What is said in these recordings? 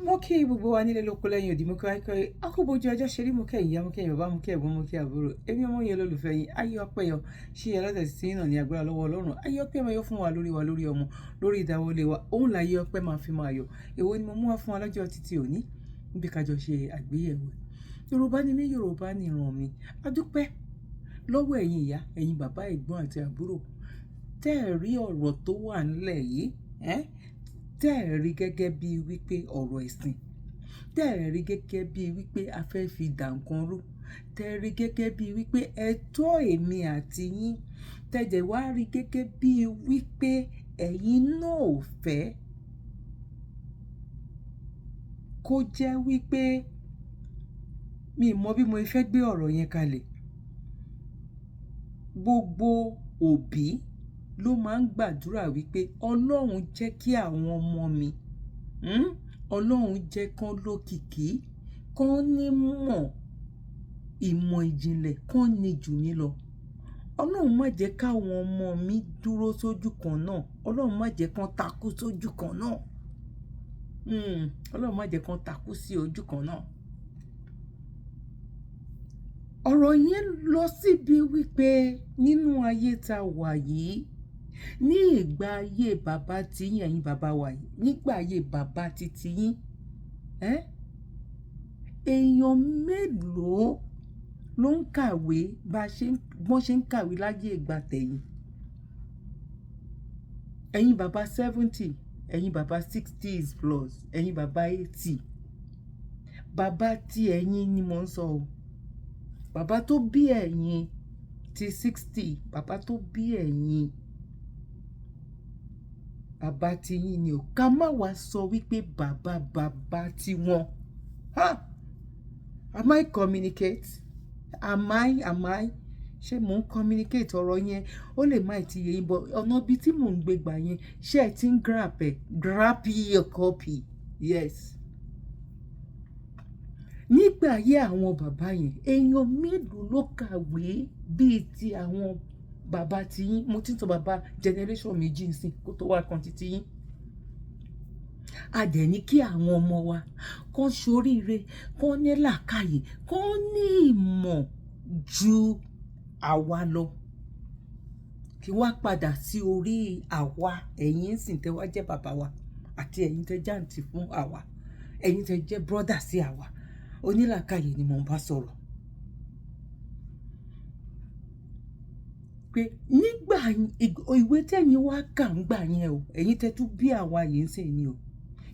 Mo kí gbogbo wa nílé lóko lẹ́yìn òdì mo kí wáyé kọ́ Akoba ojú ọjọ́ ṣe rí mo kẹ́yìn ìyá mo kẹ́yìn bàbá mo kẹ́ ẹ̀gbọ́n mo kẹ́ àbúrò èmi ọmọ yẹn lólùfẹ́ yín ayé ọpẹ́ yọ ṣé ẹ lọ́tẹ̀ sí náà ní agbára lọ́wọ́ Ọlọ́run ayé ọpẹ́ máa yọ fún wa lórí ọmọ lórí ìdáwọlé wa òun láyé ọpẹ́ máa fi máa yọ èwo ni mo mú wá fún wa lọ́jọ́ títí òní níbi kájọ ṣe àgbéyẹ̀wò Yorùbá ni mí Yorùbá ni ìran mi adúpẹ́ lọ́wọ́ ẹ̀yin ìyá ẹ̀yin bàbá ẹ̀gbọ́n àti àbúrò tẹ́ ẹ̀ rí ọ̀rọ̀ tó wà nílẹ̀ yìí tẹ́ ẹ̀ rí gẹ́gẹ́ bíi wípé ọ̀rọ̀ ẹ̀sìn tẹ́ ẹ̀ rí gẹ́gẹ́ bíi wípé a fẹ́ fi dà nǹkan rú tẹ́ ẹ̀ rí gẹ́gẹ́ bíi wípé ẹ̀tọ́ èmi àti yín tẹ́jẹ̀ wá rí gẹ́gẹ́ bíi wípé ẹ̀yin náà ò fẹ́ kó jẹ́ wípé mi mọ bí mo fẹ́ gbé ọ̀rọ̀ yẹn kalẹ̀ gbogbo òbí ló máa ń gbàdúrà wípé Ọlọ́run jẹ́ kí àwọn ọmọ mi Ọlọ́run jẹ́ kán lókìkí kán nímọ̀ ìmọ̀ ìjìnlẹ̀ kán ní jù mí lọ Ọlọ́run má jẹ́ káwọn ọmọ mi dúró sójú kan náà Ọlọ́run má jẹ́ kán takú sójú kan náà Ọlọ́run má jẹ́ kán takú sí ojú kan náà ọ̀rọ̀ yẹn lọ síbi wípé nínú ayé tá wà yìí ní ìgbà ayé bàbá tiyín ẹ̀yin bàbá wa yìí nígbà ayé bàbá titi yín èèyàn mélòó ló ń kàwé bọ́n ṣe ń kàwé láyé ìgbà tẹ̀yìn ẹ̀yin bàbá 70 ẹ̀yin bàbá 60s plus ẹ̀yin bàbá 80 bàbá tí ẹ̀yin ni mo ń sọ o bàbá tó bí ẹ̀yin ti 60 bàbá tó bí ẹ̀yin bàbá tí yín ni o ká má wá sọ wípé bàbá tí wọn am I communicate am I ṣé mò ń communicate ọ̀rọ̀ yẹn ó lè má ti yé yín bọ̀ ọ̀nà bíi tí mò ń gbé gbà yẹn ṣé ẹ ti ń grab your copy yes nígbà ayé àwọn bàbá yẹn èèyàn mélòó ló kàwé bíi ti àwọn bàbá tí yín mo ti ń sọ bàbá generation méjì nsìn kó tó wá kan títí yín a dẹ̀ ní kí àwọn ọmọ wa kán ṣoríire kán ní làákàyè kán ní ìmọ̀ ju àwa lọ kí wá padà sí orí àwa ẹ̀yin sì tẹ́ wá jẹ́ bàbá wa àti ẹ̀yin tẹ́ jáǹtì fún àwa ẹ̀yin tẹ́ jẹ́ brọ́dà sí àwa onílàákàyè ni mo bá sọ̀rọ̀ pé nígbà ìwé tẹ̀yin wá kà ń gbà yẹn o ẹ̀yin tẹ́ tún bí àwa yìí ń sè ni o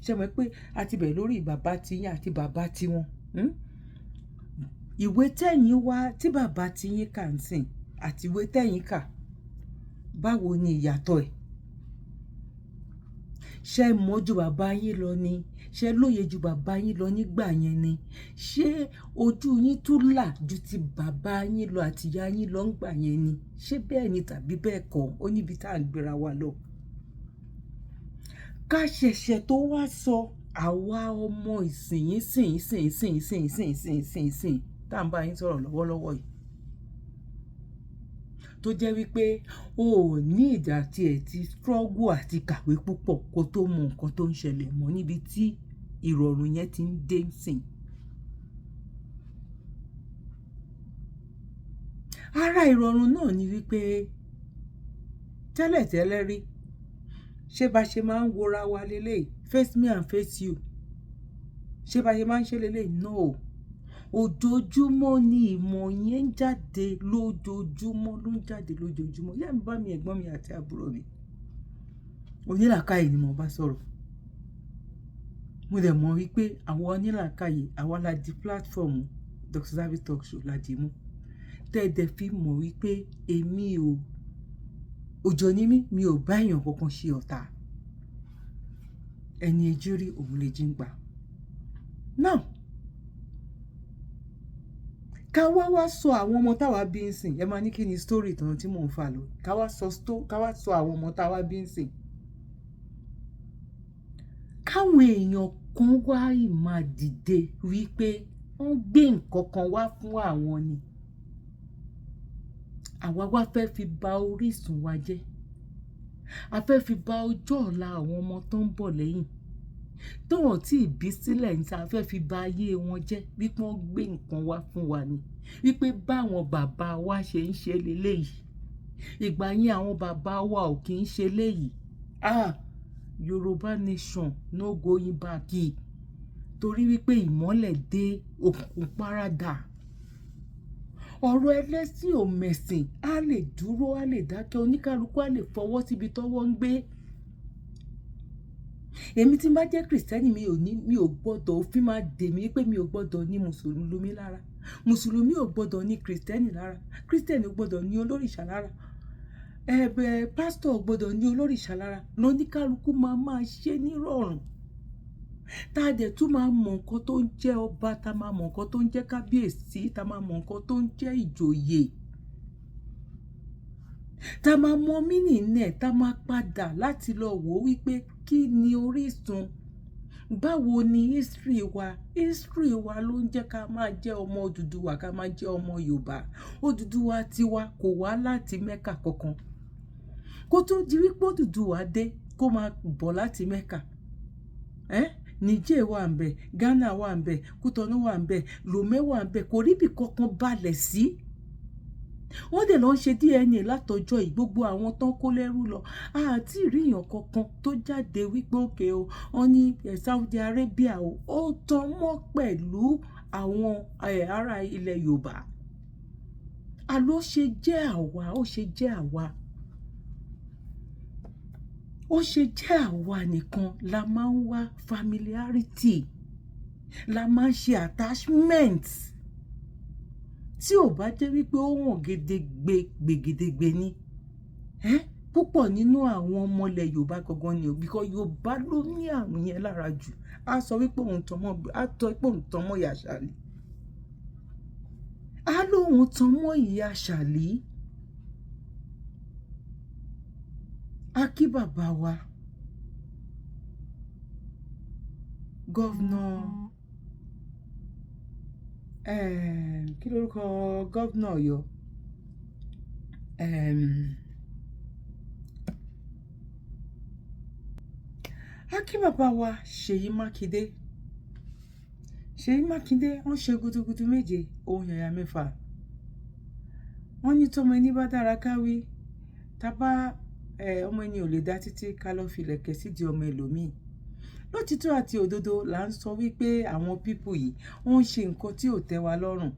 ṣe mọ̀ pé a ti bẹ̀ lórí bàbá tiyín àti bàbá tiwọn ìwé tẹ̀yin wá tí bàbá tiyín kà ń sìn àti ìwé tẹ̀yin kà báwo ni ìyàtọ̀ ẹ̀ ṣé mọ̀ ju bàbá yín lọ ni ṣé lóye ju bàbá yín lọ nígbà yẹn ni ṣé ojú yín tún là ju ti bàbá yín lọ àti ìyá yín lọ ńgbà yẹn ni ṣé bẹ́ẹ̀ ni tàbí bẹ́ẹ̀ kọ́ ó níbi tá à ń gbéra wa lọ. ká ṣẹ̀ṣẹ̀ tó wá sọ àwa ọmọ ìsìn tá à ń bá yín sọ̀rọ̀ lọ́wọ́lọ́wọ́ yìí tó jẹ́ wípé o ò ní ìdá tiẹ̀ ti struggle àti kàwé púpọ̀ kó tó mọ nǹkan tó ń ṣẹlẹ̀ mọ́ níbi tí ìrọ̀rùn yẹn ti ń dé sìn. ara ìrọ̀rùn náà ni wípé tẹ́lẹ̀tẹ́lẹ̀ rí ṣé bá ṣe máa ń wora wa lélẹ̀ face me and face you ṣé bá ṣe máa ń ṣe lélẹ̀ no ojoojúmọ́ ni ìmọ̀ yẹn ń jáde lójoojúmọ́ ló ń jáde lójoojúmọ́ ìyá mi bá mi ẹ̀gbọ́n mi àti àbúrò mi onílàákàyè ni mo bá sọ̀rọ̀ mo dẹ̀ mọ̀ wípé àwọn onílàákàyè àwa la di platform Dr. Zabby Talk Show la di mú tẹ́ẹ̀dẹ̀ fi mọ̀ wípé èmi ò òjò ní mi ò bá èèyàn kankan ṣe ọ̀tá ẹni ejú rí òun lè jí ń gbà náà ká wá sọ àwọn ọmọ táwa bí ń sìn ẹ máa ní kí ni story tán tí mò ń fà lọ ká wá sọ àwọn ọmọ táwa bí ń sìn káwọn èèyàn kan wá máa dìde wípé wọ́n gbé nǹkan kan wá fún àwọn ni àwa wá fẹ́ fi bà orísun wa jẹ́ a fẹ́ fi bà ọjọ́ ọ̀la àwọn ọmọ tó ń bọ̀ lẹ́yìn tó wọn tí ì bí sílẹ̀ ní tá a fẹ́ fi ba ayé wọn jẹ́ wípé wọ́n gbé nǹkan wá fún wa ni wípé báwọn bàbá wa ṣe ń ṣe leléyìí ìgbà yẹn àwọn bàbá wa ò kì í ṣe léyìí Yorùbá nation no going back torí wípé ìmọ́lẹ̀ dé òkùnkùn paradà ọ̀rọ̀ ẹlẹ́sìn ò mẹ̀sìn á lè dúró á lè dákẹ́ oníkálukú á lè fọwọ́ síbi tọ́wọ́ ń gbé èmi tí n bá jẹ́ kìrìsìtẹ́nì mi ò gbọ́dọ̀ òfin máa dè mí pé mi ò gbọ́dọ̀ ní mùsùlùmí lára mùsùlùmí ò gbọ́dọ̀ ní kìrìsìtẹ́nì lára kìrìsìtẹ́nì ò gbọ́dọ̀ ní olórìṣà lára pásítọ̀ ò gbọ́dọ̀ ní olórìṣà lára lóníkálukú máa ṣe nírọ̀rùn tá a dẹ̀ tún máa mọ nǹkan tó ń jẹ́ ọba tá a máa mọ nǹkan tó ń jẹ́ kábíyèsí tá a máa mọ nǹkan tó ń jẹ́ ìjòyè tá a máa mọ mínìnẹ̀ tá a máa padà láti lọ wò ó wípé kí ni orísun báwo ni history wa ló ń jẹ́ ká máa jẹ́ ọmọ Odùduwà ká máa jẹ́ ọmọ Yorùbá Odùduwà tiwa kò wá láti Mẹ́kà kankan kó tó di wípé Odùduwà dé kó máa bọ̀ láti Mẹ́kà Niger wà ń bẹ̀ Ghana wà ń bẹ̀ Kútọ́nù wà ń bẹ̀ Lomé wà ń bẹ̀ kò ríbi kankan balẹ̀ sí wọ́n dẹ̀ lọ ń ṣe DNA látọjọ́ yìí gbogbo àwọn tán kó lẹ́rú lọ àti ìríyàn kankan tó jáde wípé òkè o wọ́n ní Saudi Arabia ó tán mọ́ pẹ̀lú àwọn ará ilẹ̀ Yorùbá àló ṣe jẹ́ àwa ó ṣe jẹ́ àwa nìkan la máa ń wá familiarity la máa ń ṣe attachment tí ò bá jẹ́ wípé ó hàn gbègedegbe ni púpọ̀ nínú àwọn ọmọlẹ̀ Yorùbá gangan ni because Yorùbá ló ní àrùn yẹn lára jù á sọ wípé òun tán mọ́ ìyá Ṣàlí á lóun tán mọ́ ìyá Ṣàlí á kí bàbá wa gọ́vnà kí lórúkọ gọ́vnà Ọ̀yọ́ akí bàbá wa Ṣèyí Mákindé wọ́n ṣe gudugudu méje ohun yàyà mẹ́fà wọ́n ní tọmọ ẹni bá dára káwí tábà ọmọ ẹni ò lè dá títí ká lọ́ọ́ filẹ̀kẹ̀ sídìí ọmọ ẹlòmíì lótìtọ́ àti òdodo là ń sọ wípé àwọn pípù yìí wọ́n ń ṣe nǹkan tí ò tẹ́ wa lọ́rùn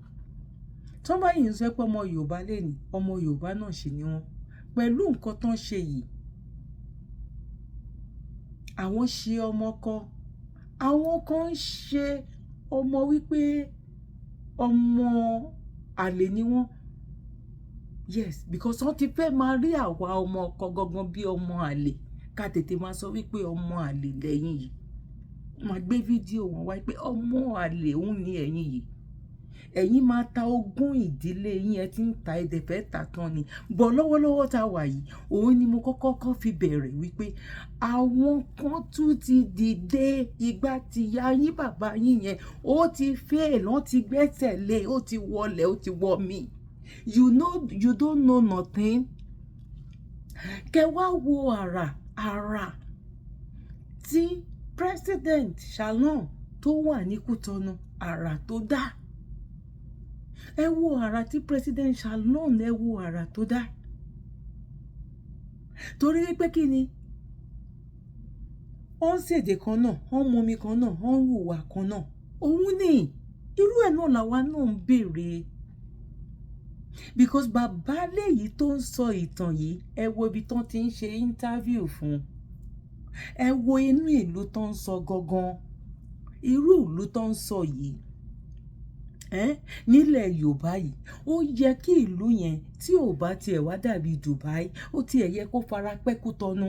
tó bá yìí ń sọ pé ọmọ Yorùbá lẹ́ni ọmọ Yorùbá náà sì ni wọ́n pẹ̀lú nǹkan tó ń ṣe yìí àwọn ṣe ọmọ kan àwọn kan ń ṣe ọmọ wípé ọmọ àlè ni wọ́n yes because wọ́n ti fẹ́ máa rí àwa ọmọ ọkọ gangan bí ọmọ àlè ká tètè máa sọ wípé ọmọ àlè lẹ́yìn yìí máa gbé fídíò wọn wáyé pé ọmọ àlè òun ni ẹ̀yin yìí ẹ̀yin máa ta ogún ìdílé yín ẹ ti ń ta ẹ̀dẹ̀ fẹ́ tà tán ni bọ̀ lọ́wọ́lọ́wọ́ tá a wà yìí òun ni mo kọ́kọ́ fi bẹ̀rẹ̀ wípé àwọn kan tún ti dìde ìgbà tí ya yín bàbá yín yẹn ó ti fail wọ́n ti gbẹ́sẹ̀ lé ó ti wọlé ó ti wọ mí you don't know nothing kẹ wá wo àrà tí president Shalom tó wà ní Kútọ́nù àrà tó dá ẹ wo àrà tí president Shalom ẹ wo àrà tó dá torí wípé kí ni wọ́n ń ṣèdè kan náà wọ́n ń momi kan náà wọ́n ń hùwà kan náà òun ni irú ẹ̀ náà làwa náà ń béèrè because bàbá léyìí tó ń sọ ìtàn yìí ẹ wo ibi tán ti ń ṣe interview fún ẹ wo inú ìlú tó ń sọ gangan irú ìlú tó ń sọ yìí nílẹ̀ Yorùbá yìí ó yẹ kí ìlú yẹn tí ò bá tiẹ̀ wá dàbí Dubai ó tiẹ̀ yẹ kó fara pẹ́ Kútọ́nù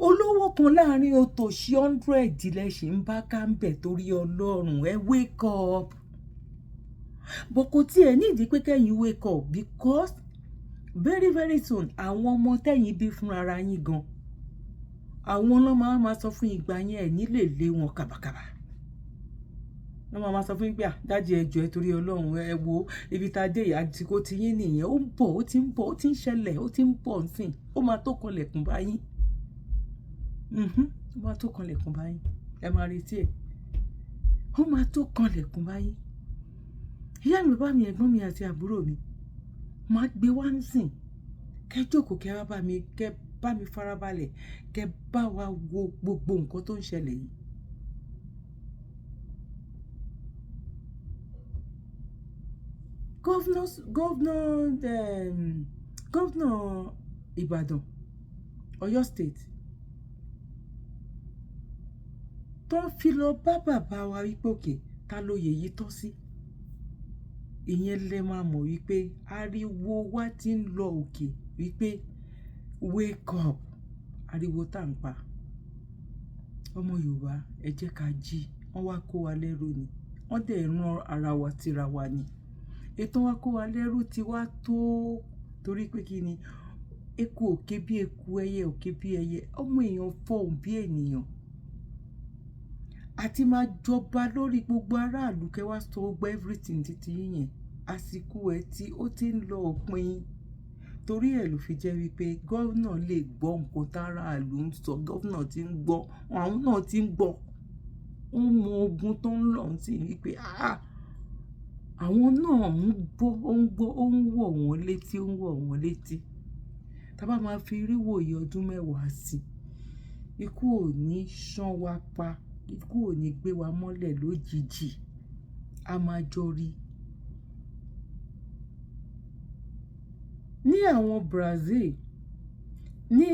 olówó kan láàrin òtòṣì 100 lẹ ṣì ń bá káńbẹ̀ torí Ọlọ́run ẹ wake up bó kò tiẹ̀ nídìí pé kẹ́yìn wake up because very very soon àwọn ọmọ tẹ́yìn bí fúnra ara yín gan àwọn náà máa sọ fún ìgbà yẹn ẹ̀ nílè lé wọn kàbàkàbà wọ́n máa sọ fún yín pé dájú ẹjọ́ ẹ torí Ọlọ́run ẹ wo ibi tá a dé ìyá àdìsíkò ti yín nìyẹn ó ń bọ̀ ó ti ń ṣẹlẹ̀ ó ti ń bọ̀ nsìn ó máa tó kanlẹ̀kùn báyìí Ó máa tó kanlẹ̀kùn báyìí. Ẹ máa retí ẹ̀. Ó máa tó kanlẹ̀kùn báyìí. Ìyá mi, bàbá mi, ẹ̀gbọ́n mi àti àbúrò mi máa gbé wá nísìn. Kẹ́ jókòó, kẹ́ wá bá mi farabalẹ̀, kẹ́ bá wa wo gbogbo nǹkan tó ń ṣẹlẹ̀ yìí. Governor Ìbàdàn, Ọ̀yọ́ State, tó ń fi lọ bá bàbá wa wípé òkè ta lóyè yìí tọ́ sí. Ìyẹn lẹ máa mọ̀ wípé ariwo wa ti ń lọ òkè wípé wake up, ariwo tá ń pa. Ọmọ Yorùbá, ẹ jẹ́ ká jí. Wọ́n wá kó wa lẹ́rú ni. Wọ́n dẹ̀ rán ara wa tira wa ni. Ètò wa kó wa lẹ́rú ti wá tó, torí pé kí ni, eku òkè bí eku, ẹyẹ òkè bí ẹyẹ, ọmọ èèyàn fọhùn bí ènìyàn. Àti máa jọba lórí gbogbo aráàlú, kẹ́ wá sọ gbogbo everything títí yẹn. Àsìkò ẹ̀ tí ó ti ń lọ òpin. Torí ẹ̀ ló fi jẹ́ wípé gọ́vnà lè gbọ́ nǹkan táráàlú ń sọ. Gọ́vnà ti ń gbọ́, àwọn náà ti ń gbọ́. Ó mọ ogun tó ń lọ sí wípé àwọn náà ń gbọ́, ó ń wọ̀ wọ́n létí, ó ń wọ̀ wọ́n létí. Tá bá máa fi rí wòye ọdún 10 sí, ikú ò ní ṣán wa pa, ikú ò ní gbé wa mọ́lẹ̀ lójijì. A máa jọ rí. Ní àwọn Brazil, ní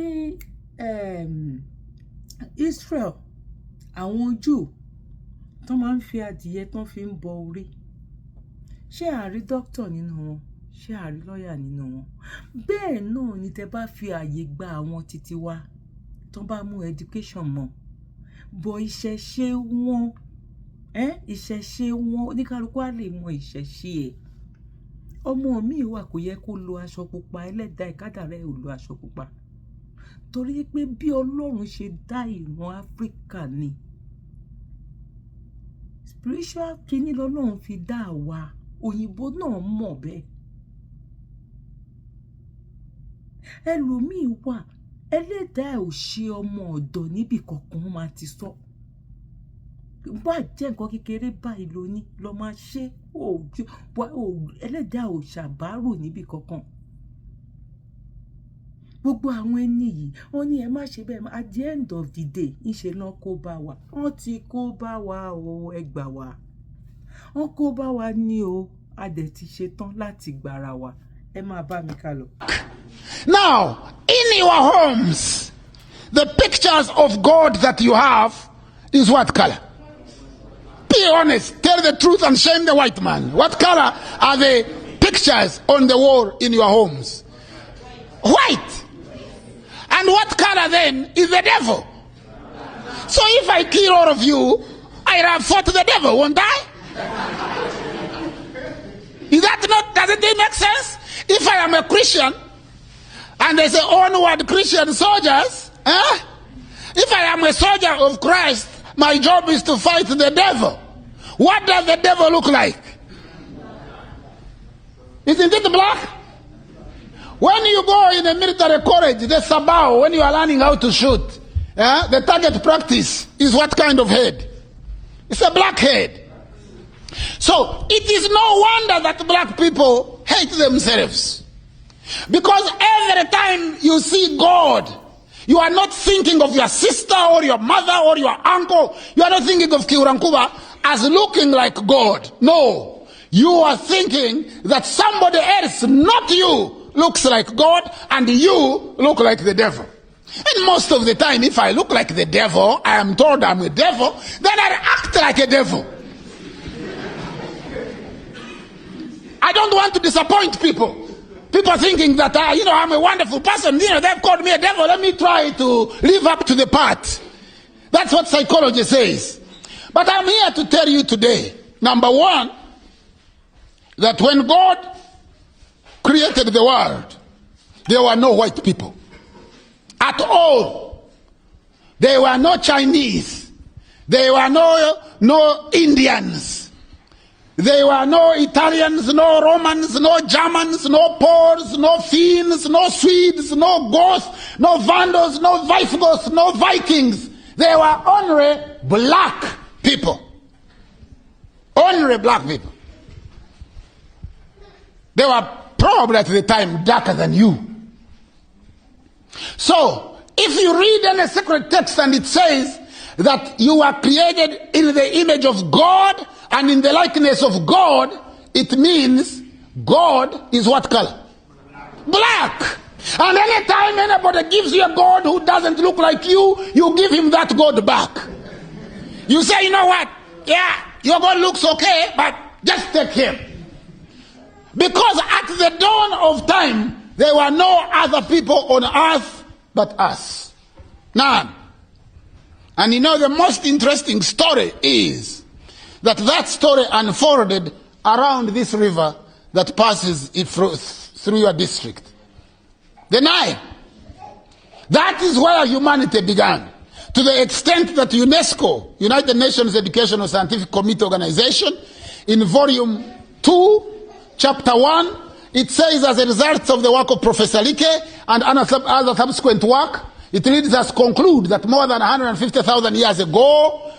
Israel, àwọn Júù tó máa ń fi adìyẹ tán fi ń bọ orí. Ṣé àrí dókítà nínú wọn? Ṣé àrí lọ́yà nínú wọn? Bẹ́ẹ̀ náà ni tẹ́ bá fi àyè gba àwọn títí wa tó bá mú education mọ́. Bọ̀ ìṣẹ̀ṣe wọn, ìṣẹ̀ṣe wọn, oníkálukú á lè mọ ìṣẹ̀ṣe ẹ̀. Ọmọ mi wà kò yẹ kó lo aṣọ pupa, ẹlẹ́dàá ìkádàrá ẹ̀ ò lo aṣọ pupa. Torí pé bí Ọlọ́run ṣe dá ìran Áfíríkà ni. Spiritual kíní lọ́lọ́run fi dá àwa. Òyìnbó náà mọ̀ bẹ́ẹ̀. Ẹlòmíì wà, ẹlẹ́dàá ò ṣe ọmọ ọ̀dọ̀ níbì kankan, wọ́n máa ti sọ. Bá jẹ́ nǹkan kékeré báyìí ló ní lọ máa ṣe. Ẹlẹ́dàá ò ṣàbárò níbì kankan. Gbogbo àwọn ẹni yìí, wọ́n ní ẹ má ṣe bẹ́ẹ̀. At the end of the day, ńṣe lọ kó bá wa. Wọ́n ti kó bá wa o, ẹ gbà wá. Wọ́n kó bá wa ní o, a dẹ̀ ti ṣe tán láti gbára wa. Ẹ máa bá mi ká lọ. Now, in your homes, the pictures of God that you have is what color? Be honest, tell the truth and shame the white man. What color are the pictures on the wall in your homes? White. And what color then is the devil? So if I kill all of you, I have fought the devil, won't I? Is that not, does it make sense? If I am a Christian, and they say onward Christian soldiers, if I am a soldier of Christ, my job is to fight the devil. What does the devil look like? Isn't it black? When you go in a military college, the sabao, when you are learning how to shoot, the target practice is what kind of head? It's a black head. So it is no wonder that black people hate themselves. Because every time you see God, you are not thinking of your sister or your mother or your uncle. You are not thinking of Kiurankuba as looking like God. No. You are thinking that somebody else, not you, looks like God and you look like the devil. And most of the time, if I look like the devil, I am told I'm a devil, then I act like a devil. I don't want to disappoint people. People thinking that, I'm a wonderful person. They've called me a devil. Let me try to live up to the part. That's what psychology says. But I'm here to tell you today, number one, that when God created the world, there were no white people at all. There were no Chinese. There were no Indians. There were no Italians, no Romans, no Germans, no Poles, no Finns, no Swedes, no Goths, no Vandals, no Visigoths, no Vikings. They were only black people. Only black people. They were probably at the time darker than you. So, if you read any sacred text and it says that you are created in the image of God and in the likeness of God, it means God is what color? Black. And anytime anybody gives you a God who doesn't look like you, you give him that God back. You say, you know what? Yeah, your God looks okay, but just take him. Because at the dawn of time, there were no other people on earth but us. None. And you know the most interesting story is that story unfolded around this river that passes it through your district. The Nile. That is where humanity began. To the extent that UNESCO, United Nations Educational Scientific Committee Organization, in volume 2, chapter 1, it says, as a result of the work of Professor Like and other subsequent work, it leads us to conclude that more than 150,000 years ago,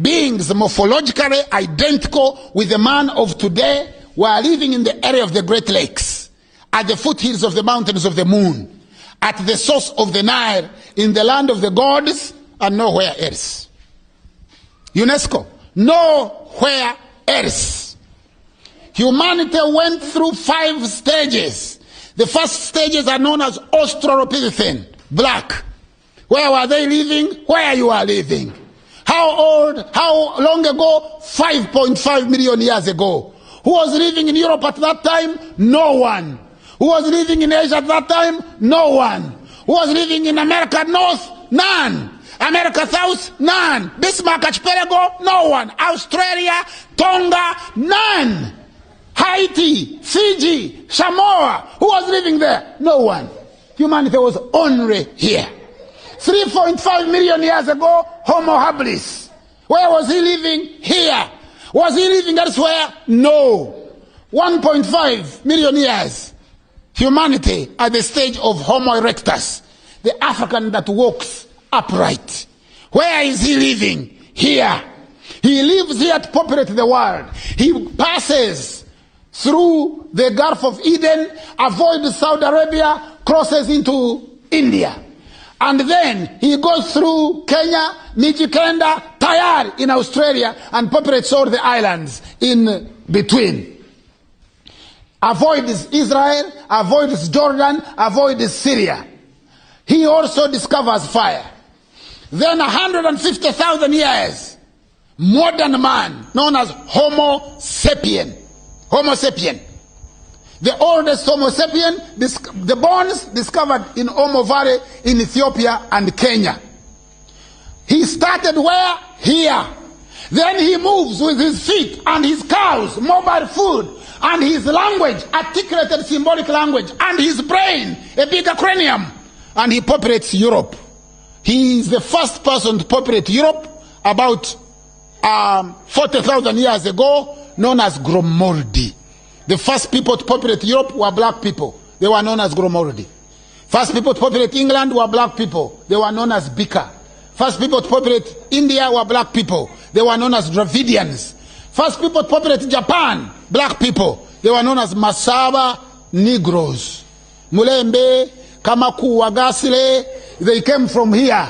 beings morphologically identical with the man of today were living in the area of the Great Lakes, at the foothills of the mountains of the moon, at the source of the Nile, in the land of the gods, and nowhere else. UNESCO, nowhere else. Humanity went through 5 stages. The first stages are known as Australopithecine, black. Where were they living? Where you are living. How old? How long ago? 5.5 million years ago. Who was living in Europe at that time? No one. Who was living in Asia at that time? No one. Who was living in America North? None. America South? None. Bismarck Archipelago? No one. Australia? Tonga? None. Haiti? Fiji? Samoa? Who was living there? No one. Humanity was only here. 3.5 million years ago, Homo habilis. Where was he living? Here. Was he living elsewhere? No. 1.5 million years. Humanity at the stage of Homo erectus, the African that walks upright. Where is he living? Here. He lives here to populate the world. He passes through the Gulf of Eden, avoids Saudi Arabia, crosses into India. And then he goes through Kenya, Mijikenda, Tayar in Australia, and populates all the islands in between. Avoids Israel, avoids Jordan, avoids Syria. He also discovers fire. Then 150,000 years, modern man, known as Homo sapien. Homo sapien. The oldest Homo sapien, the bones discovered in Omo Valley in Ethiopia and Kenya. He started where? Here. Then he moves with his feet and his cows, mobile food, and his language, articulated symbolic language, and his brain, a bigger cranium, and he populates Europe. He is the first person to populate Europe about 40,000 years ago, known as Gromordi. The first people to populate Europe were black people. They were known as Gromordi. First people to populate England were black people. They were known as Bika. First people to populate India were black people. They were known as Dravidians. First people to populate Japan, black people. They were known as Masaba Negroes. Mulembe, Kamaku, Wagasile, they came from here.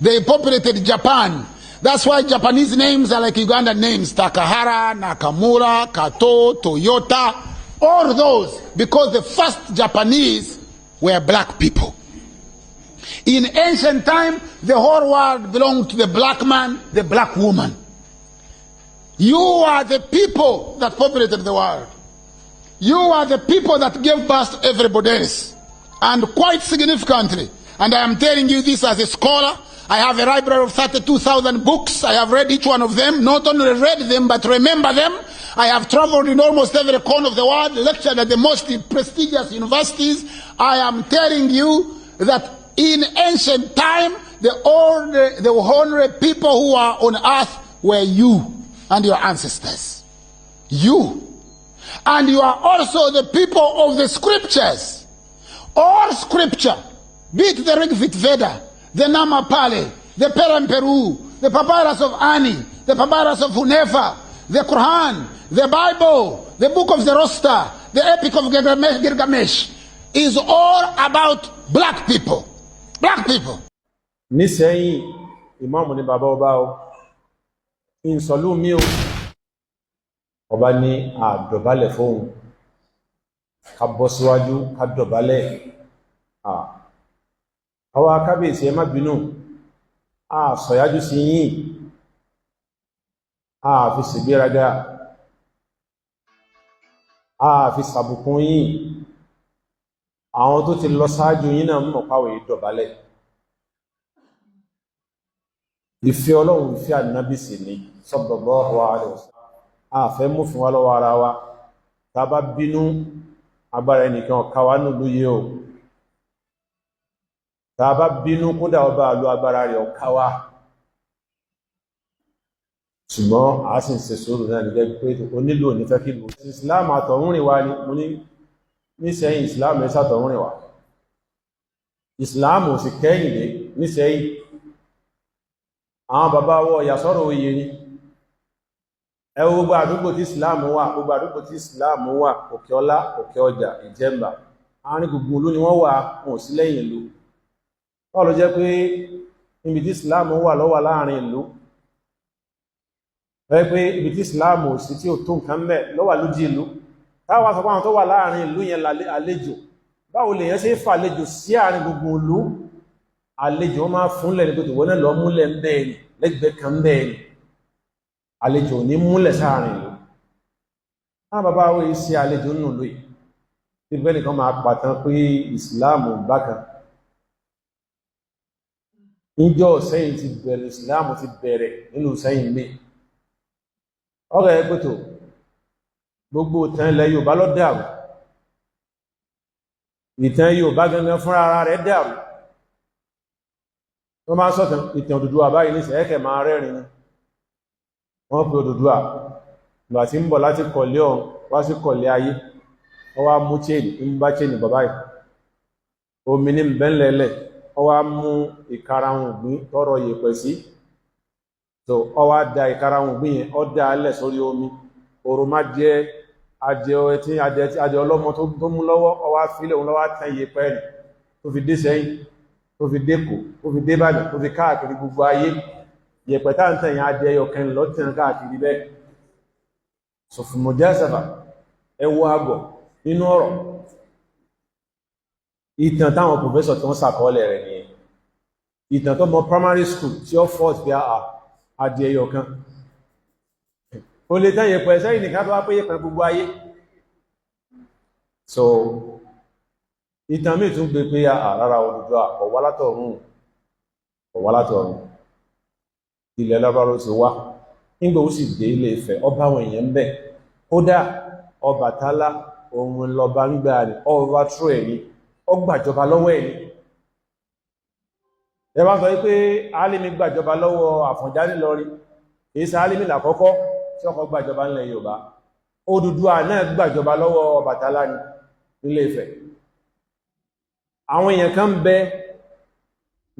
They populated Japan. That's why Japanese names are like Ugandan names. Takahara, Nakamura, Kato, Toyota, all those. Because the first Japanese were black people. In ancient time, the whole world belonged to the black man, the black woman. You are the people that populated the world. You are the people that gave birth to everybody else. And quite significantly, and I am telling you this as a scholar, I have a library of 32,000 books. I have read each one of them. Not only read them, but remember them. I have traveled in almost every corner of the world, lectured at the most prestigious universities. I am telling you that in ancient time, the only people who are on earth were you and your ancestors. You. And you are also the people of the scriptures. All scripture, be it the Rigvit Veda, the Namapali, the Peramperu, the Papyrus of Ani, the Papyrus of Hunefa, the Quran, the Bible, the Book of the Rosta, the Epic of Gilgamesh, is all about black people. Black people. Nísẹ̀yìn, ìmáàmù ní bàbá ọba o, ìsọ̀lú mi o, ọba ní àdọ̀bálẹ̀ fóun, ká bọ́ síwájú, ká dọ̀bálẹ̀. Àwọn akábíyèsí ẹ má bínú, sọ̀yájú sí yín, fi ṣègbéraga, fi ṣàbùkún yín, àwọn tó ti lọ sáájú yín náà mọ̀ pàwẹ̀ dọ̀bálẹ̀. Ìfẹ́ Ọlọ́run, ìfẹ́ Ànábì sì ni sallallahu alaihi wasallam. Fẹ́ mú fún wa lọ́wọ́ ara wa, tá bá bínú agbára ẹnìkan ọ̀ká wa nílùú yìí o. Tá bá bínú kódà ọba àlú agbára rẹ̀ ọ̀ká wa. Ṣùgbọ́n a sì ń ṣe sùúrù náà nígbẹ́ pé onílò nífẹ́ kí lò. Islam àtọ̀hún rìn wa ni mo ní nísẹ̀yìn Islam ẹ̀ sàtọ̀hún rìn wa. Islam ò sì kẹ́yìn dé nísẹ̀yìn. Àwọn bàbá wọ ìyàsọ́rọ̀ oyè ni. Ẹ wo gbogbo àdúgbò tí Islam wà, gbogbo àdúgbò tí Islam wà, Òkè Ọlá, Òkè Ọjà, Ìjẹ̀mbà. Àárín gbogbo ìlú ni wọ́n wà, wọn ò sí lẹ́yìn ìlú. Báwo ló jẹ́ pé níbi tí Islam wà ló wà láàrin ìlú? Ẹ pé ibi tí Islam ò sí tí ò tó nǹkan mẹ́ ló wà lójú ìlú. Táwa sọ pé àwọn tó wà láàrin ìlú yẹn àlejò. Báwo lèyàn ṣe fà àlejò sí àárín gbogbo ìlú? Àlejò wọ́n máa fúnlẹ̀ ní pé wọ́n náà lọ múlẹ̀ ń bẹ́ẹ̀ ni, lẹ́gbẹ̀ẹ́ kan bẹ́ẹ̀ ni. Àlejò ní múlẹ̀ sáàrin ìlú. Bàbá wọ́n yìí sí àlejò nínú ìlú yìí. Tí bẹ́ẹ̀ nìkan máa pàtàn pé ìsìláàmù bákan. Níjọ́ Ìsẹ́yìn ti bẹ̀rẹ̀, ìsìláàmù ti bẹ̀rẹ̀ nínú Ìsẹ́yìn mi. Ọ̀rọ̀ ẹgbẹ́tò, gbogbo ìtàn ilẹ̀ Yorùbá ló dàrú. Ìtàn Yorùbá gangan fúnra ara rẹ̀ dàrú. Wọ́n máa sọ̀tàn ìtàn Odùduwà báyìí ní ìsẹ̀ẹ́kẹ̀ máa rẹ́rin ni. Wọ́n pè Odùduwà ìgbà tí ń bọ̀ láti kọ̀lé ọ̀run wá sí kọ̀lé ayé. Wọ́n wá mú chain, ń bá chain bàbá yìí. Omi ní bẹ́ńlẹ̀lẹ̀, wọ́n wá mú ìkarahun ìgbín tọrọ yèpẹ̀ sí. So wọ́n wá da ìkarahun ìgbín yẹn, ó dá alẹ̀ sórí omi. Òrò má jẹ́ adìẹ ọlọ́mọ tó mú lọ́wọ́, ó wá fílẹ̀ òun lọ́wọ́ tán yèpẹ̀ rẹ̀ tó fi dé Ìsẹ́yìn, tó fi dẹ́kò, tó fi dé Ìbàdàn, tó fi káàkiri gbogbo ayé. Yẹ̀pẹ̀ tá ń tàn yàn adìẹ ọ̀kan lọ́tàn káàkiri bẹ́ẹ̀. So fún mọ̀jásàfà, ẹwọ àgọ̀ nínú ọ̀rọ̀. Ìtàn táwọn professor tó ń sàkọọ́lẹ̀ rẹ̀ nìyẹn. Ìtàn tó mọ primary school tí ó fọ́t bí adìẹ ọ̀kan. O lè tán yẹ̀pẹ̀ Ìsẹ́yìn nìkan tó wá pé yẹ̀pẹ̀ gbogbo ayé. So ìtàn míì tún gbé pé rárá Odùduwà ọ̀wá látọ̀run. Ilẹ̀ Lárúbáwá ti wá. Nígbà ó sì dé Ilé Ifẹ̀, ọba àwọn èèyàn ń bẹ. Kódà Ọbàtálá òun lọba ń gbà ní overthrow ẹ̀rí, ó gbàjọba lọ́wọ́ ẹ̀rí. Ẹ bá sọ wípé Álímì gbàjọba lọ́wọ́ Àfọ̀njá n'Ílọrin, kìí ṣe Álímì làkọ́kọ́ tí ọkọ̀ gbàjọba nílẹ̀ Yorùbá. Odùduwà náà gbàjọba lọ́wọ́ Ọbàtálá ní Ilé Ifẹ̀. Àwọn èèyàn kan bẹ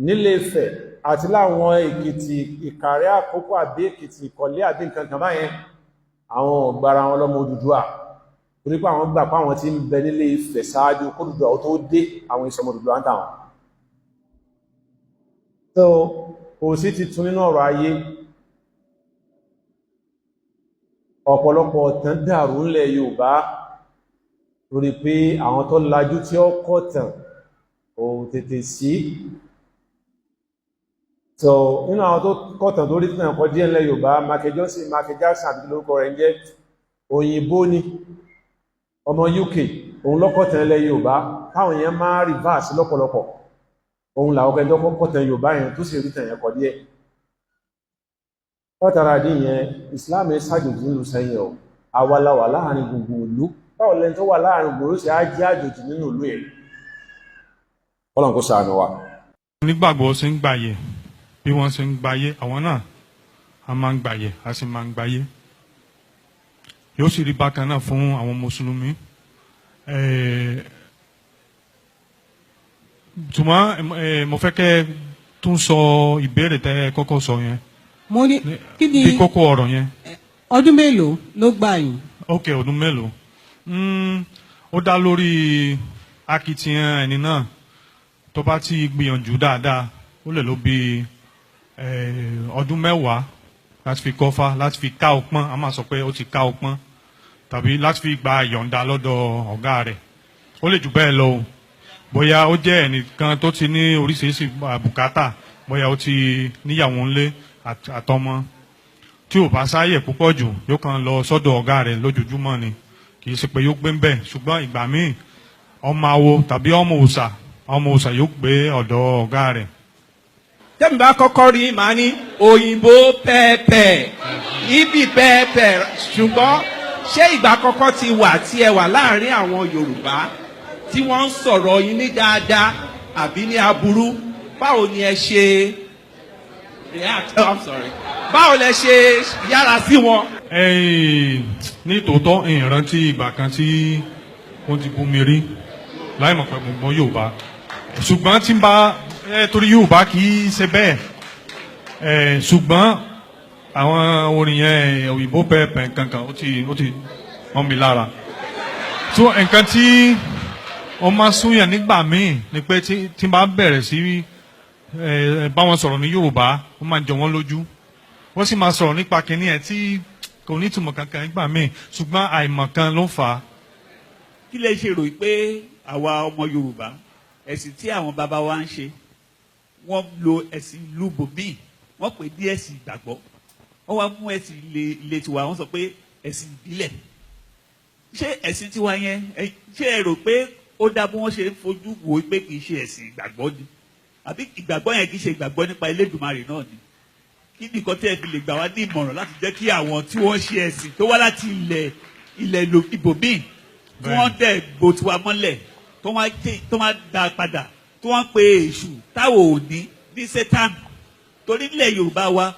nílé Ifẹ̀ àti láwọn Èkìtì, Ìkàrẹ́, Àkókò àbí Èkìtì, Ìkọ̀lé àbí nǹkan kan báyẹn, àwọn ọ̀gbàra wọn lọ́mọ Odùduwà. Torí pé àwọn gbà páwọn tí ń bẹ nílé Ifẹ̀ ṣáájú kó Odùduwà ó tó dé àwọn ìsọmọ Odùduwà ń tàwọn. So kò sí ti tún nínú ọ̀rọ̀ ayé. Ọ̀pọ̀lọpọ̀ ọ̀tàn dàrú ńlẹ̀ Yorùbá torí pé àwọn tó lajú tí ó kọ̀tàn ò tètè sí. So nínú àwọn tó kọ̀tàn tó rí tàn kọ díẹ̀ ńlẹ̀ Yorùbá, Michael Jackson àti lórúkọ rẹ̀ ń jẹ́ òyìnbó ni, ọmọ UK, òun lọ́kọ̀tàn ńlẹ̀ Yorùbá táwọn èèyàn máa reverse lọ́pọ̀lọpọ̀. Òun làwọn kẹjọ kọ̀tàn Yorùbá yẹn tó sì rí tàn yẹn kọ díẹ̀. Látara dí yẹn, Islam ẹ ṣàjòjì nínú Ìsẹ́yìn ọ̀, àwàláwà láàrin gbogbo ìlú. Báwo lẹ́ni tó wà láàrin gbogbo sí á jẹ́ àjòjì nínú ìlú ẹ̀? Ọlọ́run kó ṣàánú wa. Onígbàgbọ́ ṣe ń gbàyè bí wọ́n ṣe ń gbàyè, àwọn náà a máa ń gbàyè, a sì máa ń gbàyè. yóò sì rí bákan náà fún àwọn mùsùlùmí. Ṣùgbọ́n mo fẹ́ kẹ́ tún sọ ìbéèrè tẹ́ kọ́kọ́ sọ yẹn. Mo ní kí ni bí kókó ọ̀rọ̀ yẹn. ọdún mélòó ló gbà yín? Ok, ọdún mélòó. Ó dá lórí akitiyan ẹni náà. Tó bá ti gbìyànjú dáadáa ó lè lò bí ọdún 10 láti fi kọ́fà, láti fi ká ọpọ́n. A máa sọ pé ó ti ká ọpọ́n, tàbí láti fi gba ìyọ̀ǹda lọ́dọ̀ ọ̀gá rẹ̀. Ó lè jù bẹ́ẹ̀ lọ o. Bóyá ó jẹ́ ẹnìkan tó ti ní oríṣiríṣi bùkátà, bóyá ó ti níyàwó ńlé àtọmọ, tí ò bá sáyè púpọ̀ jù yóò kàn lọ sọ́dọ̀ ọ̀gá rẹ̀ lójoojúmọ́ ni, kì í ṣe pé yóò gbé ń bẹ̀. Ṣùgbọ́n ìgbà míì ọmọ awo tàbí ọmọ òòṣà yóò gbé ọ̀dọ̀ ọ̀gá rẹ̀. tẹ́mi bá kọ́kọ́ rí màá ní òyìnbó pẹ́ẹ́pẹ́ ibi pẹ́ẹ́pẹ́, ṣùgbọ́n ṣé ìgbà kọ́kọ́ ti wà tí ẹ wà láàrin àwọn Yorùbá tí wọ́n ń sọ̀rọ̀ yín ní dáadáa àbí ní aburú? Báwo ni ẹ ṣe báwo lẹ ṣe yára sí wọn? Ní tòótọ́ ìrántí ìgbà kan tí wọ́n ti bú mi rí láì mọ̀ pé mo gbọ́ Yorùbá. Ṣùgbọ́n tí n bá torí Yorùbá kì í ṣe bẹ́ẹ̀. Ṣùgbọ́n àwọn orin yẹn òyìnbó pẹ́ẹ́pẹ́ kankan ó ti mọ́ mi lára. So nǹkan tí wọ́n máa súnyàn nígbà míì ni pé tí n bá bẹ̀rẹ̀ sí bá wọn sọ̀rọ̀ ní Yorùbá ó máa jọ wọ́n lójú. Wọ́n sì máa sọ̀rọ̀ nípa kínní ẹ̀ tí kò ní ìtumọ̀ kankan nígbà míì, ṣùgbọ́n àìmọ̀kan ló fà á. Kí lẹ ṣe rò pé àwa ọmọ Yorùbá ẹ̀sìn tí àwọn bàbá wa ń ṣe, wọ́n lo ẹ̀sìn ìlú bòmíì, wọ́n pè ní ẹ̀sìn ìgbàgbọ́, wọ́n wá mú ẹ̀sìn ilé tiwa, wọ́n sọ pé ẹ̀sìn ìbílẹ̀. Ṣé ẹ̀sìn tiwa yẹn ṣé ẹ rò pé ó dá bí wọ́n ṣe ń fojú wò pé kì í ṣe ẹ̀sìn ìgbàgbọ́ ni? Àbí ìgbàgbọ́ yẹn kì í ṣe ìgbàgbọ́ nípa Elédùmarè náà ni? Kí ni nǹkan tí ẹ fi lè gbà wá ní ìmọ̀ràn láti jẹ́ kí àwọn tí wọ́n ṣe ẹ̀sìn tó wá láti ilẹ̀ ibòmíì tí wọ́n dẹ̀ gbò tiwa mọ́lẹ̀ tó wá dá padà tó wọ́n pe èṣù táwọn ò ní Satan? Torí nílẹ̀ Yorùbá wa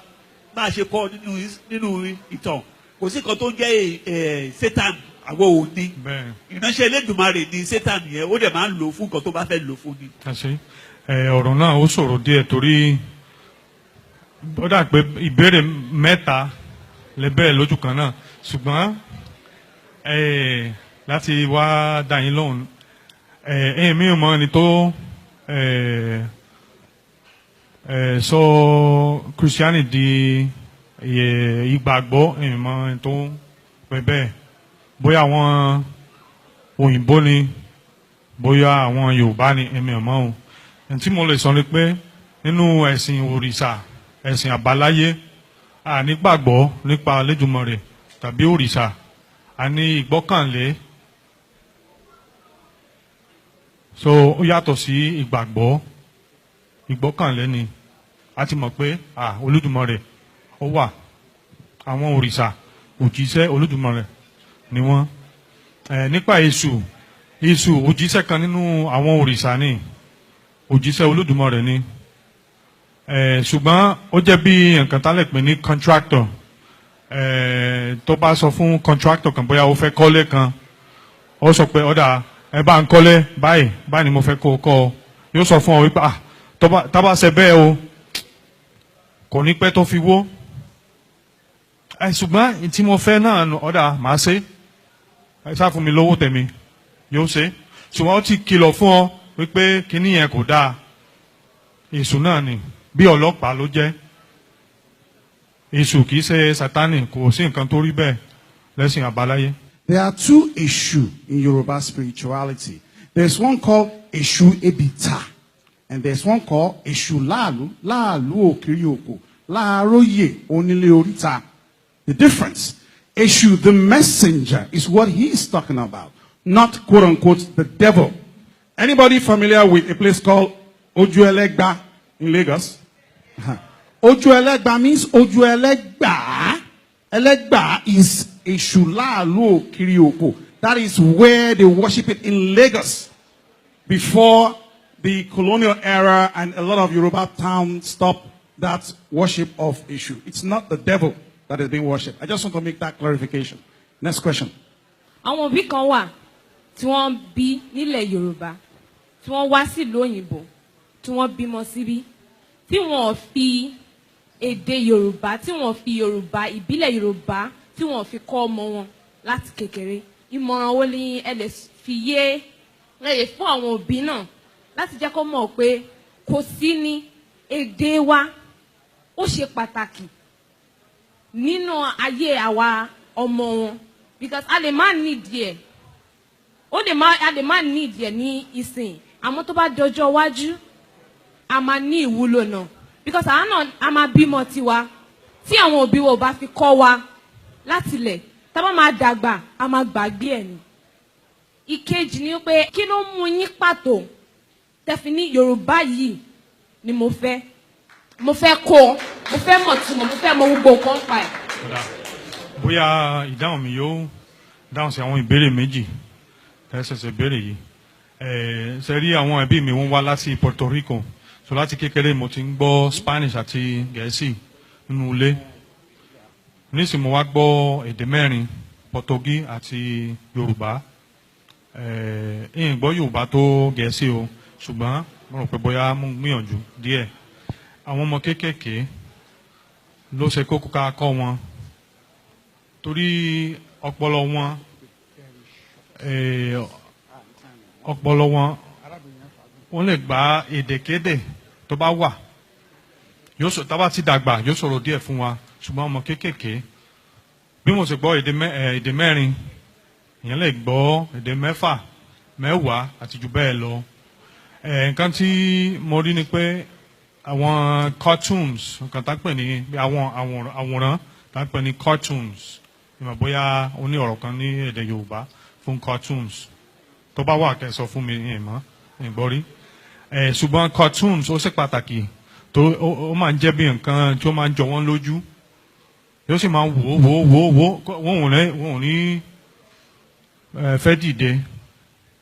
bá a ṣe kọ́ nínú ìtàn, kò sí kan tó jẹ́ Satan àwọn ò ní. Ìránṣẹ́ Elédùmarè ni Satan yẹn, ó dẹ̀ máa ń lò fún nǹkan tó bá fẹ́ lò fún ni. Ọ̀rọ̀ náà ó ṣòro díẹ̀ torí ó dà pé ìbéèrè 3 lè bẹ́ẹ̀ lójú kan náà, ṣùgbọ́n láti wá dá yín lóhùn, mi ò mọ ẹni tó sọ Christianity di ìgbàgbọ́, mi ò mọ ẹni tó pẹ́ bẹ́ẹ̀. Bóyá àwọn òyìnbó ni, bóyá àwọn Yorùbá ni, èmi ò mọ̀ o. Ẹni tí mo lè sọ ni pé nínú ẹ̀sìn òrìṣà, ẹ̀sìn àbáláyé, a ní gbàgbọ́ nípa Elédùmarè tàbí òrìṣà, a ní ìgbọ́kànlé. So ó yàtọ̀ sí ìgbàgbọ́. Ìgbọ́kànlé ni a ti mọ̀ pé Olódùmarè ó wà. Àwọn òrìṣà òjíṣẹ́ Olódùmarè ni wọ́n. Nípa Èṣù òjíṣẹ́ kan nínú àwọn òrìṣà ni, òjíṣẹ́ Olódùmarè ni. Ṣùgbọ́n ó jẹ́ bí nǹkan tá lè pè ní contractor. Tó bá sọ fún contractor kan bóyá ó fẹ́ kọ́lé kan, ó sọ pé ọ̀dà ẹ bá ń kọ́lé báyìí ni mo fẹ́ kó o kọ́ ọ. Yóò sọ fún ọ wípé tá bá ṣe bẹ́ẹ̀ o kò ní pẹ́ tó fi wó. Ṣùgbọ́n tí mo fẹ́ náà ọ̀dà màá ṣe, ẹ ṣáà fún mi lówó tèmi, yóò ṣe. Ṣùgbọ́n ó ti kìlọ̀ fún ọ wípé kíní yẹn kò dáa. Èṣù náà ni, bí ọlọ́pàá ló jẹ́. Èṣù kìí ṣe Sátánì, kò sí nǹkan tó rí bẹ́ẹ̀ lẹ́sìn àbáláyé. There are 2 Eshu in Yoruba spirituality. There's one called Eshu Ebita, and there's one called Eshu Láàlú Òkìrí-òkò, Láàróyè Onílé Oríta. The difference, Eshu, the messenger, is what he is talking about, not quote unquote the devil. Anybody familiar with a place called Ojuelegba in Lagos? Ojuelegba means Ojuelegba. Elegba is Eshu Láàlú Òkìrí-òkò. That is where they worship it in Lagos. Before the colonial era and a lot of Yoruba towns stopped that worship of Eshu. It's not the devil that is being worshipped. I just want to make that clarification. Next question. Àwọn òbí kan wà tí wọ́n bí nílẹ̀ Yorùbá tí wọ́n wá sílùú òyìnbó tí wọ́n bímọ síbí tí wọ́n fi èdè Yorùbá tí wọ́n fi Yorùbá ìbílẹ̀ Yorùbá tí wọ́n fi kọ́ ọmọ wọn láti kékeré. Ìmọ̀ràn wo ni ẹ lè fi yé lè fún àwọn òbí náà láti jẹ́ kó mọ̀ pé kò sí ní èdè wa ó ṣe pàtàkì nínú ayé àwa ọmọ wọn because a lè má nídìí ẹ̀ a lè má nídìí ẹ̀ ní ìsìn àmọ́ tó bá dọjọ́ iwájú a máa ní ìwúlò náà because àwa náà a máa bímọ tiwa tí àwọn òbí wa ò bá fi kọ́ wa láti lẹ̀ tá bá máa dàgbà a máa gbàgbé ẹ̀ ni. Ìkejì ni pé kí ló mú yín pàtó tẹ́fi ní Yorùbá yìí ni mo fẹ́ kọ́ mo fẹ́ mọ̀ tí mo fẹ́ mọ̀ gbogbo nǹkan pa ẹ̀. Bóyá ìdáhùn mi yóò dáhùn sí àwọn ìbéèrè méjì tẹ́sẹ̀sẹ̀ béèrè yìí. Ṣe rí àwọn ẹbí mi wọ́n wá láti Puerto Rico so láti kékeré mo ti ń gbọ́ Spanish àti Gẹ̀ẹ́sì nínú ilé. Nísìnyí mo wá gbọ́ èdè mẹ́rin Portuguese àti Yorùbá. Ìyẹn gbọ́ Yorùbá tó Gẹ̀ẹ́sì o ṣùgbọ́n mo rò pé bóyá mo gbìyànjú díẹ̀. Àwọn ọmọ kéékèèké ló ṣe kókó ká kọ́ wọn torí ọpọlọ wọn wọ́n lè gba èdèkédè tó bá wà tá bá ti dàgbà yóò sọ̀rọ̀ díẹ̀ fún wa ṣùgbọ́n ọmọ kéékèèké bí mo ṣe gbọ́ èdè mẹ́rin èèyàn lè gbọ́ èdè mẹ́fà mẹ́wàá àti jù bẹ́ẹ̀ lọ. Nǹkan tí mo rí ni pé àwọn cartoons nǹkan tá pè ní àwọn àwòrán tá pè ní cartoons ìmọ̀ bóyá ó ní ọ̀rọ̀ kan ní èdè Yorùbá fún cartoons tó bá wà kẹ́ sọ fún mi ìmọ̀ ìgbọ́rí. Ṣùgbọ́n cartoons ó ṣe pàtàkì tó ó máa ń jẹ́ bí nǹkan tí ó máa ń jọ wọ́n lójú yóò sì máa wò wọ́n ò ní fẹ́ dìde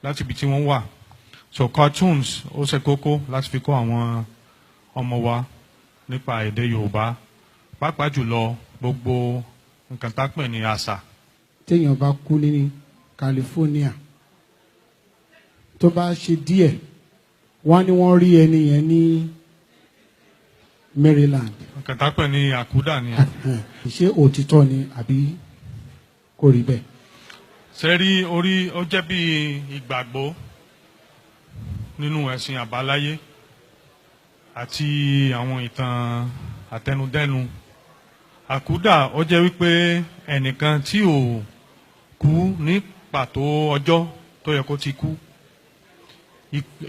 láti ibi tí wọ́n wà. So cartoons ó ṣe kókó láti fi kọ́ àwọn ọmọ wa nípa èdè Yorùbá pàápàá jùlọ gbogbo nǹkan tá pè ní àṣà. Téèyàn bá kú ní California tó bá ṣe díẹ̀ wọ́n ní wọ́n rí ẹni yẹn ní Maryland. Nǹkan tá pè ní àkúdà ni. Ṣé òtítọ́ ni àbí kò rí bẹ́ẹ̀? Ṣé rí orí ó jẹ́ bí ìgbàgbọ́ nínú ẹ̀sìn àbáláyé àti àwọn ìtàn àtẹnudẹ́nu. Àkúdà ó jẹ́ wípé ẹnìkan tí ò kú ní pàtó ọjọ́ tó yẹ kó ti kú.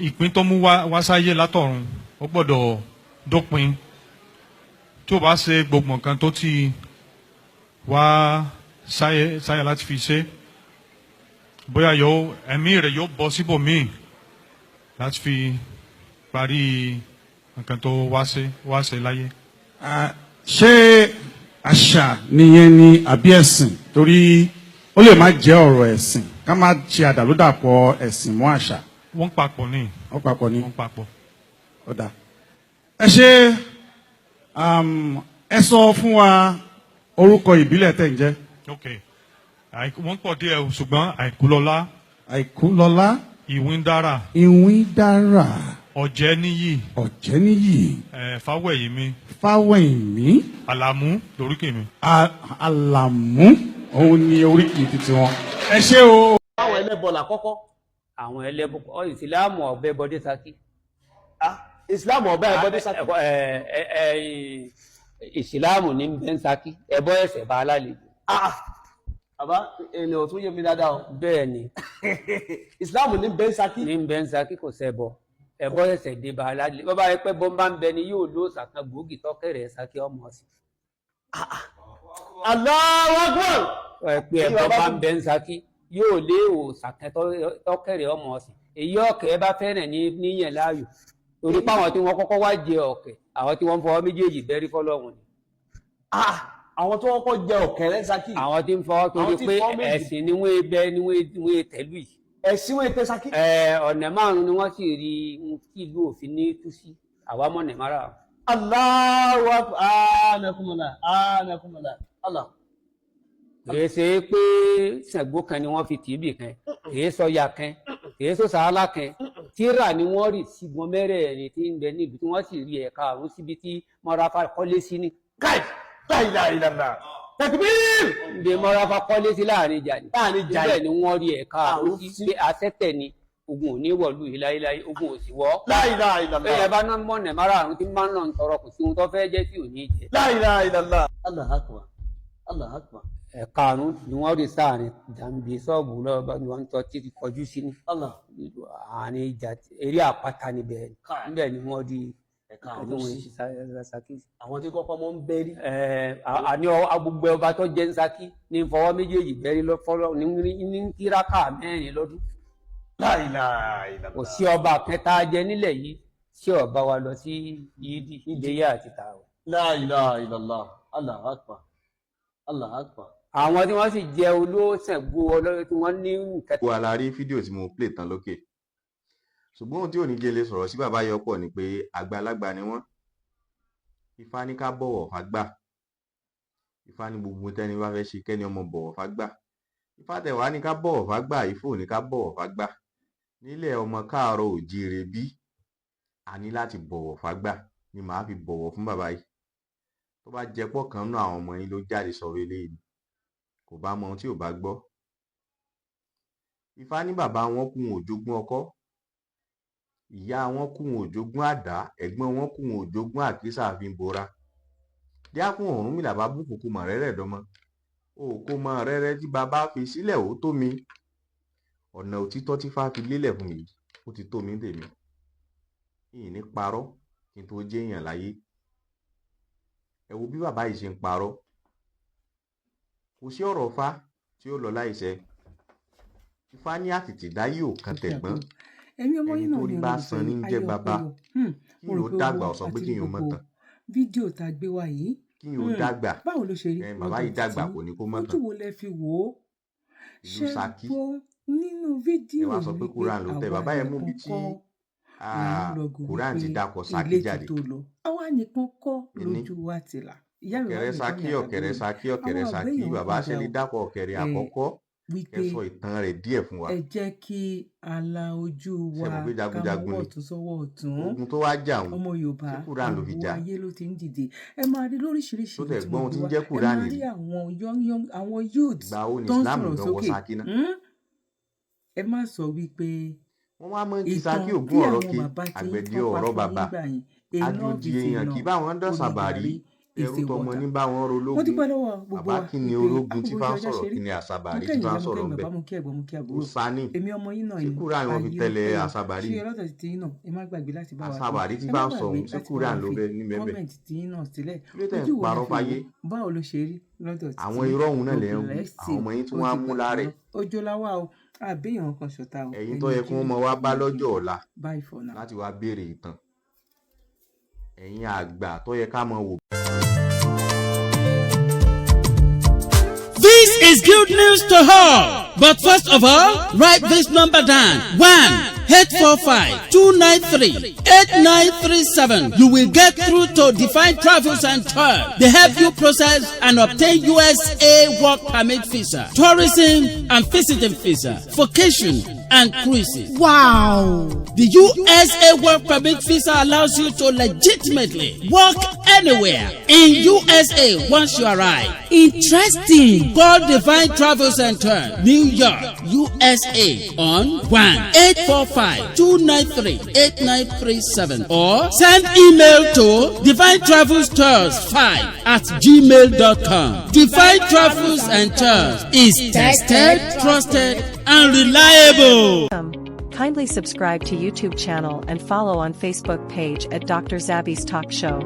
Ìpín tó mú wá sáyé látọ̀run ó gbọ́dọ̀ dópin. Tí ó bá ṣe gbogbo nǹkan tó ti wá sáyé láti fi ṣe bóyá ẹ̀mí rẹ̀ yóò bọ́ síbòmíì láti fi parí nǹkan tó wá ṣe láyé. Ṣé àṣà nìyẹn ni àbí ẹ̀sìn? Torí ó lè má jẹ́ ọ̀rọ̀ ẹ̀sìn ká má ṣe àdàlúdàpọ̀ ẹ̀sìn mọ́ àṣà. Wọ́n papọ̀ ni. Wọ́n papọ̀ ni. Wọ́n papọ̀. Ó dáa. Ẹ ṣe ẹ sọ fún wa orúkọ ìbílẹ̀ tẹ̀ ń jẹ́. Ok wọ́n pọ̀ díẹ̀ ṣùgbọ́n Àìkúlọlá. Àìkúlọlá. Ìwíndárà. Ìwíndárà. Ọ̀jẹ́níyì. Ọ̀jẹ́níyì. Fáwẹ̀yìmí. Fáwẹ̀yìmí. Àlàmú lóríkì mi. Àlàmú òun ni oríkì títí wọn. Ẹ ṣé o. Àwọn ẹlẹ́bọ làkọ́kọ́. Àwọn ẹlẹ́bọ ìsìláàmù ọ̀bẹ bọdé Ṣakí. Ìsìláàmù ọ̀bẹ bọdé Ṣakí. Ìsìláàmù ní bẹ́ ń Ṣakí ẹbọ ẹ̀sẹ̀ bá alálejò. Bàbá ènìyàn tún yé mi dáadáa o. Bẹ́ẹ̀ ni. Ìsìláàmù ní bẹ́ ń Ṣakí. Ní bẹ́ ń Ṣakí kò ṣẹbọ ẹbọ ẹ̀sẹ̀ dé bá alálejò. Bọ́bá yẹ pé bọ́mbà ń bẹ ni yóò ló ṣàkan gbòógì tọ́kẹ̀rẹ̀ Ṣakí ọmọ ọ̀sìn. Allahu Akbar. Ẹ pé ẹbọ bá ń bẹ ń Ṣakí yóò lé òṣàkẹ́ tọ́kẹ̀rẹ̀ ọmọ ọ̀sìn. Èyí ọ̀kẹ́ bá fẹ́ràn níyẹn láàyò. Torí páwọn tí wọ́n kọ́kọ́ wá jẹ ọ̀kẹ́ àwọn tí wọ́n fọwọ́ méjèèjì bẹ́rí fọ́lọ́run ni. Àwọn tí wọ́n kọ́ jẹ ọ̀kẹ́ rẹ̀ Ṣakí. Àwọn tí ń fọwọ́ torí pé ẹ̀sìn ni wọ́n bẹ ni wọ́n tẹ̀lú yìí. Ẹ̀sìn wọ́n tẹ Ṣakí. Ọ̀nà márùn-ún ni wọ́n sì rí kí ìlú òfin ní tú sí àwa mọ̀nà márà. Allahu Akbar. Anakumala. Allah. kìí ṣe pé Ṣàngó kan ni wọ́n fi tìbì kan kìí sọya kan kìí sọ sàálà kan tíra ni wọ́n rì sígun mẹ́rẹ̀ẹ̀rin tí ń bẹ níbi tí wọ́n sì rí ẹ̀ka àrùn síbi tí mọ́ráfà kọ́lé sí ní. káì láìláìlànà tẹkibíir. ǹdè mọ́ráfà kọ́lé sí láàrin ìjà ni níbẹ̀ ni wọ́n rí ẹ̀ka àrùn sí pé asẹ́tẹ̀ ni ogun ò ní wọ̀lú yìí láéláé ogun ò sì wọ́. láìláìlànà. bẹ́ẹ̀ bá ná mọ̀nà márààrún tí máa ń nà ń tọrọ kò sí ohun tó fẹ́ jẹ́ tí ò ní jẹ. láìláìlànà. Allah akbar. Allah akbar. ẹ̀ka àrùn ni wọ́n rí sáàrin jàǹbí sọ́ọ̀bù lọ́wọ́ bá wọn tọ́ títí kọjú sí ní. àárín ìjà eré àpáta níbẹ̀ ni wọ́n rí ẹ̀ka àrùn sí. àwọn tí kọ́kọ́ mọ́ ń bẹ́rí. àní gbogbo ọba tó jẹ́ ń Ṣakí ní fọwọ́ méjèèjì bẹ́rí lọ́fọ́lọ́ ní kíráká mẹ́rin lọ́dún. láìláìlànà. kò sí ọba kẹta jẹ nílẹ̀ yìí tí ọba wa lọ sí yídì ìdẹ́yà àti tààwọ̀. láìláìlànà. Allah akbar. Allah akbar. àwọn tí wọ́n sì jẹ́ olóṣègbò ọlọ́run tí wọ́n ní nǹkan. gbogbo alárí fídíò tí mo play tán lókè ṣùgbọ́n ohun tí ò ní gele sọ̀rọ̀ sí bàbá yọpọ̀ ni pé àgbàlagbà ni wọ́n. Ifá ní ká bọ̀wọ̀ fágbà. Ifá ní gbogbo tẹ́ni bá fẹ́ ṣe kẹ́ni ọmọ bọ̀wọ̀ fágbà. Ifá tẹ̀wá ní ká bọ̀wọ̀ fágbà Ifá ò ní ká bọ̀wọ̀ fágbà. nílẹ̀ ọmọ káàárọ̀ òjíire bí a ní láti bọ̀wọ̀ fágbà ni màá fi bọ̀wọ̀ fún bàbá yìí. tó bá jẹ́ pọ̀ kan náà àwọn ọmọ yín ló jáde sọ̀rọ̀ eléyìí kò bá mọ ohun tí ò bá gbọ́. Ifá ní bàbá wọn kú wọn ò jogún ọkọ́, ìyá wọn kú wọn ò jogún àdá, ẹ̀gbọ́n wọn kú wọn ò jogún àkísà fi ń bora. Díákùn Ọ̀rúnmìlà bá bùkún mọ̀ rẹ́rẹ́ dọ́mọ, òkò mọ̀ rẹ́rẹ́ tí bàbá fi sílẹ̀ ó tó mi. ọ̀nà òtítọ́ tí Ifá fi lélẹ̀ fún mi ó ti tó mi tèmi. ìyìn ní parọ́ kí n tó jẹ́ èèyàn láyé. ẹ wo bí bàbá yìí ṣe ń parọ́. kò sí ọ̀rọ̀ Ifá tí ó lọ láìṣẹ. Ifá ní àtìtìdáyé ò kan tẹ̀gbọ́n, ẹni tó rí bá san ní jẹ́ bàbá. kí yóò dàgbà ọ̀sán pé kí yóò mọ̀ tán. fídíò tá a gbé wá yìí kí yóò dàgbà. báwo ló ṣe rí bàbá yìí dàgbà kò ní kó mọ̀ tán. ojú wo lẹ fi wò ó. ìlú Ṣakí nínú fídíò ẹ wá sọ pé Quran ló tẹ bàbá yẹn mú bí tí Quran ti dákọ̀ Ṣakí jáde. àwa nìkan kọ́ lójú wa ti là. ọ̀kẹ́rẹ́ Ṣakí ọ̀kẹ́rẹ́ Ṣakí ọ̀kẹ́rẹ́ Ṣakí bàbá ṣe lè dákọ̀ ọ̀kẹ́rẹ́ àkọ́kọ́. ẹ sọ ìtàn rẹ̀ díẹ̀ fún wa. ẹ jẹ́ kí ala ojú wa ká mọ́ ọ̀tún sọ́wọ́ ọ̀tún. ogun tó wá jà wọn ọmọ Yorùbá tí Quran ló fi jà. ayé ló ti ń dìde. ẹ máa rí lóríṣiríṣi tó tẹ̀ gbọ́n ohun tí ń jẹ́ Quran ẹ máa rí àwọn youths tó ń sọ̀rọ̀ sókè. ẹ má sọ wípé wọ́n wá mọ́ kí Ṣakí ògún ọ̀rọ̀ kí àgbẹ̀dẹ ọ̀rọ̀ bàbá àjòjì èèyàn kì báwọn dán sàbàrí ẹrú tọmọ ní báwọn rológun. bàbá kí ni ológun tí bá ń sọ̀rọ̀ kí ni àṣàbàrí tí bá ń sọ̀rọ̀ ńbẹ. ó sani tí Quran wọn fi tẹ́lẹ̀ àṣàbàrí. àṣàbàrí tí bá ń sọ ohun tí Quran ló bẹ níbẹ̀ bẹ̀. ló tẹ̀ ń parọ́ fáyé. àwọn irọ́ òun náà lẹ́ ń wù àwọn ọmọ yín tí wọ́n á mú láàrẹ̀. ojú láwà o àbíyàn kan ṣọta o. ẹ̀yin tó yẹ kí wọ́n mọ wá bá lọ́jọ́ ọ̀la láti wá béèrè ìtàn. ẹ̀yin àgbà tó yẹ ká mọ wò. This is good news to all. But first of all, write this number down. 1-845-293-8937. You will get through to Define Travels and Tours. They help you process and obtain USA work permit visa, tourism and visiting visa, vacation and cruises. Wow! The USA work permit visa allows you to legitimately work anywhere in USA once you arrive. Interesting. Call Divine Travels and Tours, New York, USA on 1-845-293-8937 or send email to divinetravelstours5@gmail.com. Divine Travels and Tours is tested, trusted, and reliable. Kindly subscribe to YouTube channel and follow on Facebook page at Dr. Zabby's Talk Show.